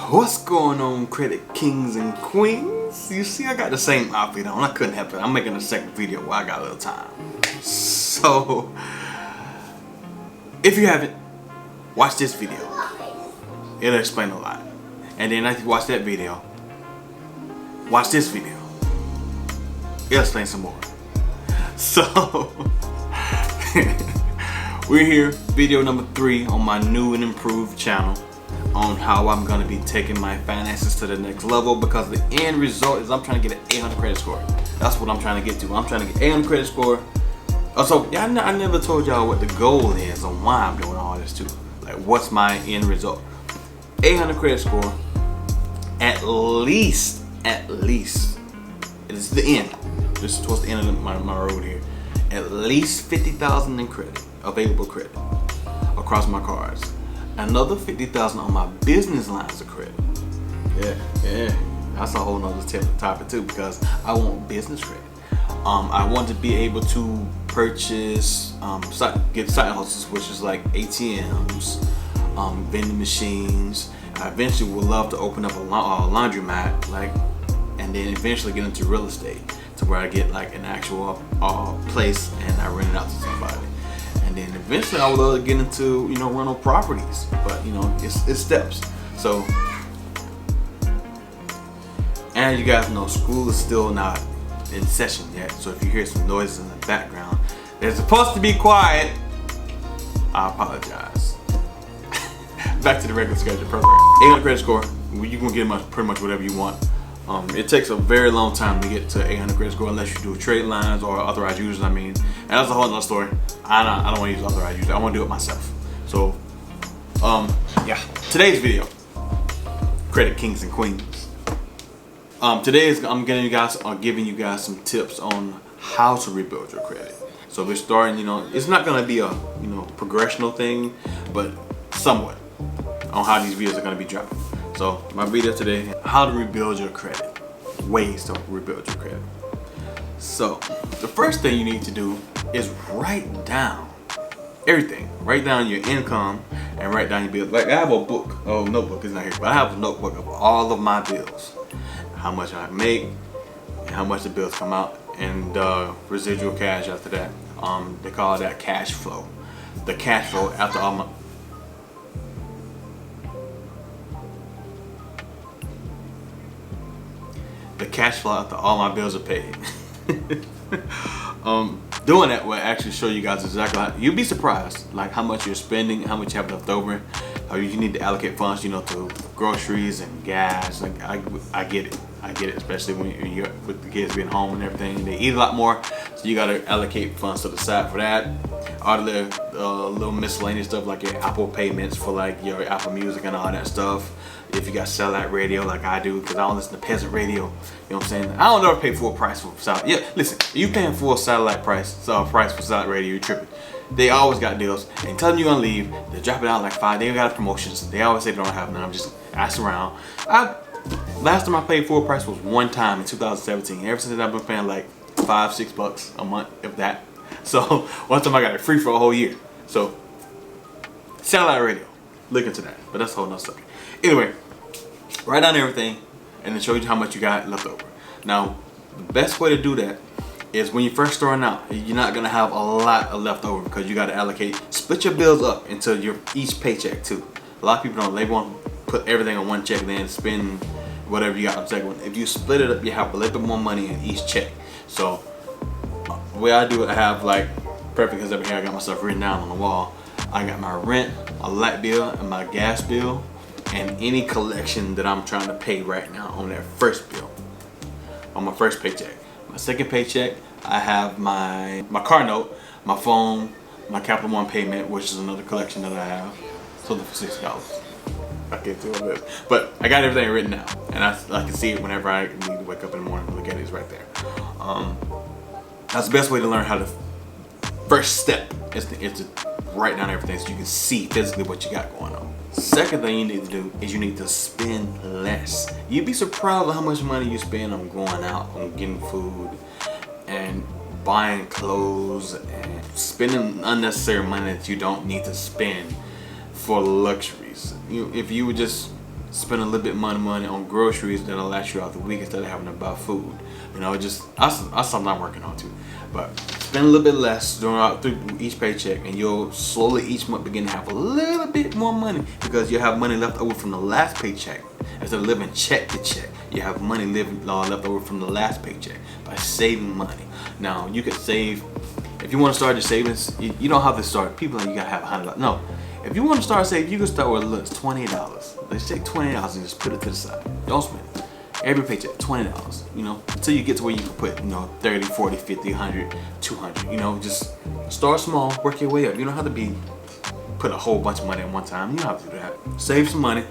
What's going on, credit kings and queens? You see, I got the same outfit on. I couldn't help it. I'm making a second video while I got a little time. So, if you haven't, watch this video. It'll explain a lot. And then after you watch that video, watch this video. It'll explain some more. So, we're here, video number 3 on my new and improved channel on how I'm going to be taking my finances to the next level, because the end result is I'm trying to get an 800 credit score. That's what I'm trying to get to. I'm trying to get 800 credit score. Also, yeah, I never told y'all what the goal is on why I'm doing all this too. Like, what's my end result? 800 credit score, at least, it's the end. This is towards the end of my road here. At least 50,000 in credit, available credit, across my cards. Another 50,000 on my business lines of credit. Yeah, that's a whole nother topic too, because I want business credit. I want to be able to purchase, get side hustles, which is like ATMs, vending machines. I eventually would love to open up a laundromat, and then eventually get into real estate, to where I get like an actual place and I rent it out to somebody. And then eventually I would love to get into, rental properties, but it's steps. So, and you guys know, school is still not in session yet. So if you hear some noises in the background, they're supposed to be quiet. I apologize. Back to the regular schedule program. 800 credit score, you can get pretty much whatever you want. It takes a very long time to get to 800 credit score unless you do trade lines or authorized users. And that's a whole other story. I don't want to use authorized users. I want to do it myself. So, yeah. Today's video, credit kings and queens. Today I'm giving you guys some tips on how to rebuild your credit. So we're starting. It's not gonna be a progressional thing, but somewhat on how these videos are gonna be dropping. So my video today, how to rebuild your credit, ways to rebuild your credit. So the first thing you need to do is write down everything. Write down your income and write down your bills. Like, I have a book, notebook is not here, but I have a notebook of all of my bills, how much I make, and how much the bills come out, and residual cash after that. They call that cash flow. The cash flow after all my bills are paid. Doing that will actually show you guys exactly how, you'll be surprised like how much you're spending, how much you have left over, how you need to allocate funds, to groceries and gas. Like, I get it, especially when you're with the kids being home and everything. They eat a lot more, so you gotta allocate funds to the side for that. All the little miscellaneous stuff, like your Apple payments for like your Apple Music and all that stuff. If you got satellite radio like I do, because I don't listen to peasant radio, you know what I'm saying? I don't ever pay full price for satellite. Yeah, listen, you paying full satellite price for satellite radio, you're tripping. They always got deals. And tell them you're gonna leave, they drop it out like 5. They got promotions. They always say they don't have none. I'm just asking around. Last time I paid full price was one time in 2017. Ever since then, I've been paying like $5-6 a month, if that. So one time I got it free for a whole year. So satellite radio, look into that. But that's a whole nother subject. Anyway, write down everything and then show you how much you got left over. Now, the best way to do that is when you're first starting out, you're not gonna have a lot of left over, because you gotta allocate, split your bills up into your each paycheck too. A lot of people don't, they want to put everything on one check and then spend whatever you got on the second one. If you split it up, you have a little bit more money in each check. So the way I do it, I have like, perfect because over here I got my stuff written down on the wall. I got my rent, my light bill, and my gas bill, and any collection that I'm trying to pay right now on that first bill, on my first paycheck. My second paycheck, I have my car note, my phone, my Capital One payment, which is another collection that I have. Sold it for $6. I can't do all this, but I got everything written down, and I can see it whenever I need to wake up in the morning and look at it. It's right there. That's the best way to learn how to. First step is to write down everything so you can see physically what you got going on. Second thing you need to do is you need to spend less. You'd be surprised at how much money you spend on going out, on getting food, and buying clothes, and spending unnecessary money that you don't need to spend for luxuries. If you would just spend a little bit more money on groceries that'll last you out the week instead of having to buy food. You know, just that's something I'm working on too. But spend a little bit less through each paycheck, and you'll slowly each month begin to have a little bit more money, because you have money left over from the last paycheck. Instead of living check to check, you have money left over from the last paycheck by saving money. Now you could save, if you want to start your savings, you don't have to start. People think you gotta have $100. No, if you want to start saving, you can start with $20. Let's take $20 and just put it to the side. Don't spend it. Every paycheck, $20, you know, until you get to where you can put, you know, 30, 40, 50, 100, 200, you know, just start small, work your way up. You don't have to put a whole bunch of money at one time. You don't have to do that. Save some money,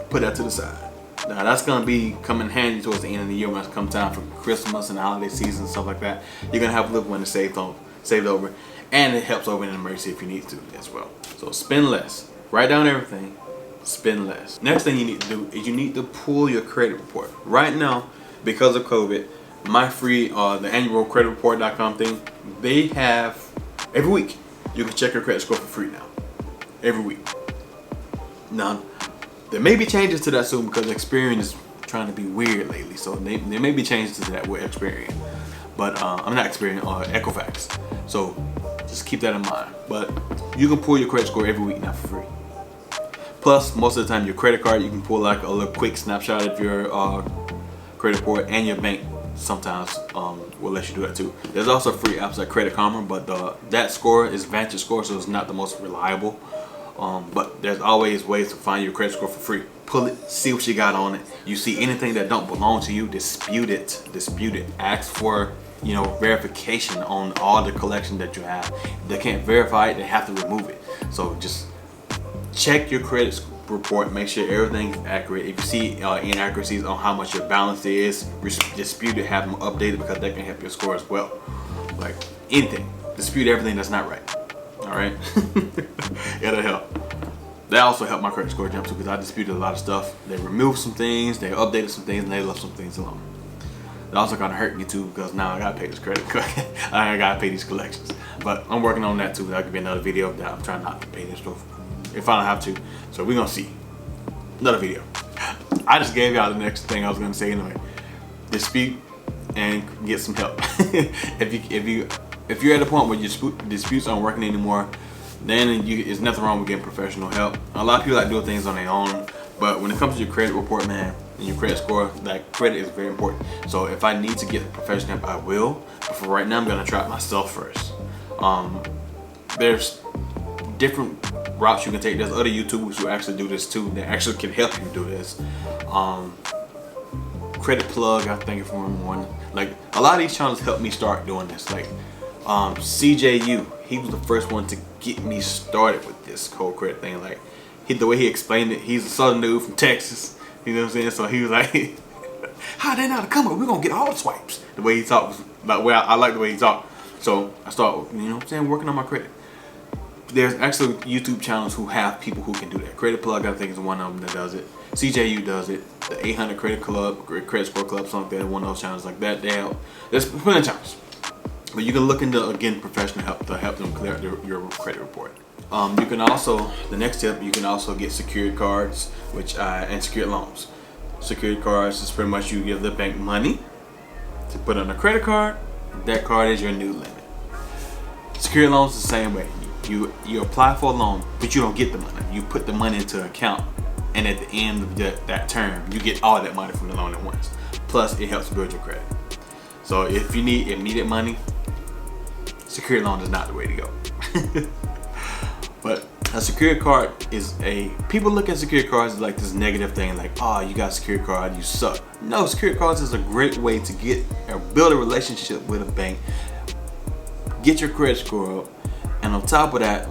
put that to the side. Now that's gonna be coming handy towards the end of the year when it's come time for Christmas and holiday season and stuff like that. You're gonna have a little money saved over, and it helps over in an emergency if you need to as well. So spend less, write down everything, spend less. Next thing you need to do is you need to pull your credit report. Right now, because of COVID, my free the annual creditreport.com thing, they have every week you can check your credit score for free now. Every week. Now, there may be changes to that soon because Experian is trying to be weird lately, so there may be changes to that with Experian. But I'm not Experian, Equifax. So just keep that in mind. But you can pull your credit score every week now for free. Plus, most of the time, your credit card, you can pull like a little quick snapshot of your credit report, and your bank sometimes will let you do that too. There's also free apps like Credit Karma, but that score is Vantage Score, so it's not the most reliable. But there's always ways to find your credit score for free. Pull it, see what you got on it. You see anything that don't belong to you, dispute it. Ask for, you know, verification on all the collection that you have. If they can't verify it, they have to remove it. So just check your credit report, make sure everything's accurate. If you see inaccuracies on how much your balance is, dispute it, have them updated, because that can help your score as well. Like anything, dispute everything that's not right. All right, it'll help. That also helped my credit score jump too, because I disputed a lot of stuff. They removed some things, they updated some things, and they left some things alone. It also kind of hurt me too, because now I gotta pay this credit card. I gotta pay these collections. But I'm working on that too. That could be another video that I'm trying not to pay this stuff if I don't have to. So we're gonna see. Another video. I just gave y'all the next thing I was gonna say anyway. Dispute and get some help. If you're at a point where your disputes aren't working anymore, then there's nothing wrong with getting professional help. A lot of people like doing things on their own, but when it comes to your credit report, man, and your credit score, that credit is very important. So if I need to get professional help, I will. But for right now, I'm gonna try it myself first. There's different routes you can take. There's other YouTubers who actually do this too. They actually can help you do this. Credit Plug, I think, for one. Like a lot of these channels helped me start doing this. Like CJU, he was the first one to get me started with this whole credit thing. Like the way he explained it, he's a southern dude from Texas. You know what I'm saying? So he was like, how they know to come up? We're gonna get all the swipes. The way he talked, like I like the way he talked. So I started, you know what I'm saying, working on my credit. There's actually YouTube channels who have people who can do that. Credit Plug, I think, is one of them that does it. CJU does it. The 800 Credit Club, Credit Score Club, something like that. One of those channels like that. They help. There's plenty of channels. But you can look into, again, professional help to help them clear your credit report. You can also, the next tip, you can also get secured cards, and secured loans. Secured cards is pretty much you give the bank money to put on a credit card. That card is your new limit. Secured loans is the same way. You apply for a loan, but you don't get the money. You put the money into an account, and at the end of that term, you get all that money from the loan at once. Plus, it helps build your credit. So if you need immediate money, secured loan is not the way to go. But a secured card is people look at secured cards as like this negative thing, like, oh, you got a secured card, you suck. No, secured cards is a great way to get or build a relationship with a bank, get your credit score up, and on top of that,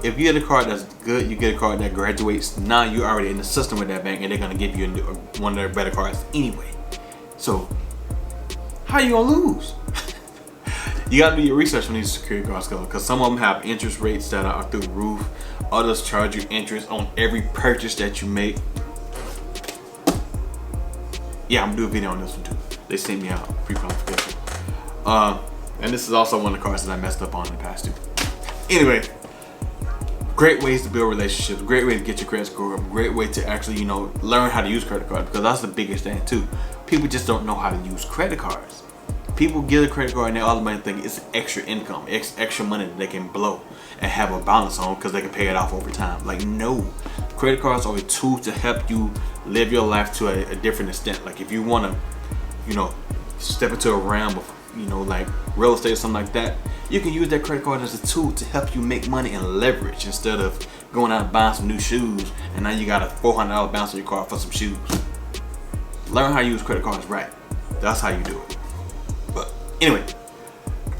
if you get a card that's good, you get a card that graduates. Now you're already in the system with that bank, and they're gonna give you one of their better cards anyway. So how you gonna lose? You gotta do your research on these secured cards, because some of them have interest rates that are through the roof. Others charge you interest on every purchase that you make. Yeah, I'm gonna do a video on this one too. They sent me out pre-qualification. And this is also one of the cards that I messed up on in the past too. Anyway, great ways to build relationships, great way to get your credit score up, great way to actually, you know, learn how to use credit cards, because that's the biggest thing too. People just don't know how to use credit cards. People get a credit card and they automatically think it's extra income, extra money that they can blow and have a balance on because they can pay it off over time. Like, no, credit cards are a tool to help you live your life to a different extent. Like, if you want to, you know, step into a realm of, you know, like real estate or something like that, you can use that credit card as a tool to help you make money and leverage, instead of going out and buying some new shoes and now you got a $400 balance on your card for some shoes. Learn how to use credit cards right. That's how you do it. But anyway,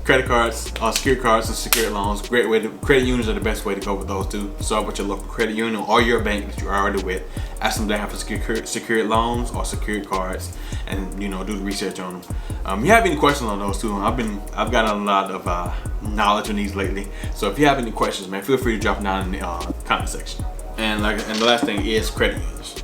credit cards, secured cards and secured loans, great way to, credit unions are the best way to go with those two. Start with your local credit union or your bank that you're already with. Ask them to have secured loans or secured cards, and, you know, do the research on them. If you have any questions on those two, I've got a lot of knowledge on these lately. So if you have any questions, man, feel free to drop them down in the comment section. And the last thing is credit unions.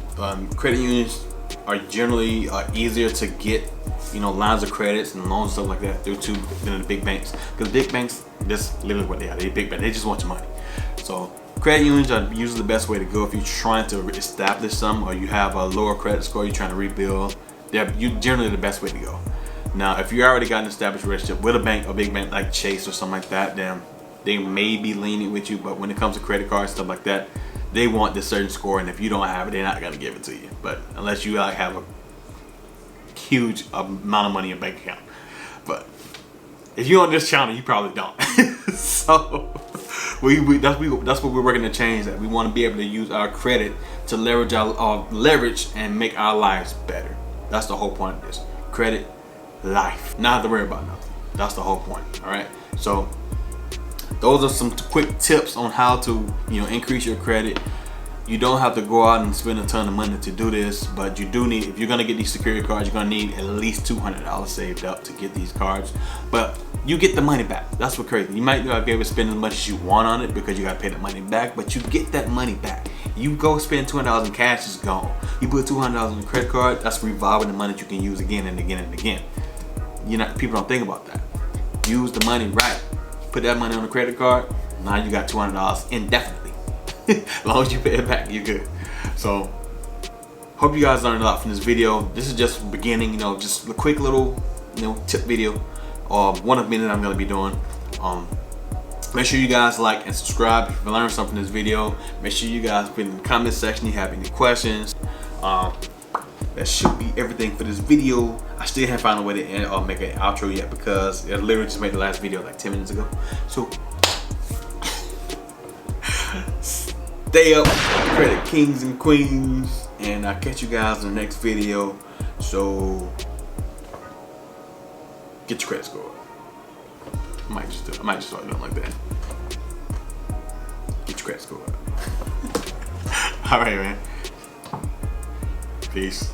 Credit unions are generally easier to get, you know, lines of credits and loans and stuff like that through to than the big banks, because big banks, that's literally what they are. They're big banks. They just want your money. So credit unions are usually the best way to go if you're trying to establish something, or you have a lower credit score you're trying to rebuild. They're generally the best way to go. Now, if you already got an established relationship with a bank, a big bank like Chase or something like that, then they may be lenient with you. But when it comes to credit cards, stuff like that, they want this certain score, and if you don't have it, they're not gonna give it to you. But unless you like have a huge amount of money in your bank account. But if you're on this channel, you probably don't. So that's what we're working to change. That we want to be able to use our credit to leverage our leverage and make our lives better. That's the whole point of this. Credit life, not have to worry about nothing. That's the whole point. All right. So those are some quick tips on how to, you know, increase your credit. You don't have to go out and spend a ton of money to do this, but you do need, if you're gonna get these security cards, you're gonna need at least $200 saved up to get these cards. But you get the money back. That's what crazy. You might not be able to spend as much as you want on it because you gotta pay the money back, but you get that money back. You go spend $200 in cash, it's gone. You put $200 on a credit card, that's revolving the money that you can use again and again and again. People don't think about that. Use the money right. Put that money on a credit card, now you got $200 indefinitely. As long as you pay it back, you're good. So hope you guys learned a lot from this video. This is just beginning, you know, just a quick little, you know, tip video, one of many that I'm gonna be doing. Make sure you guys like and subscribe if you learned something from this video. Make sure you guys put in the comment section if you have any questions. That should be everything for this video. I still haven't found a way to end or make an outro yet because I literally just made the last video like 10 minutes ago. So stay up, credit kings and queens, and I'll catch you guys in the next video. So get your credit score. I might just start doing like that. Get your credit score up. All right, man. Peace.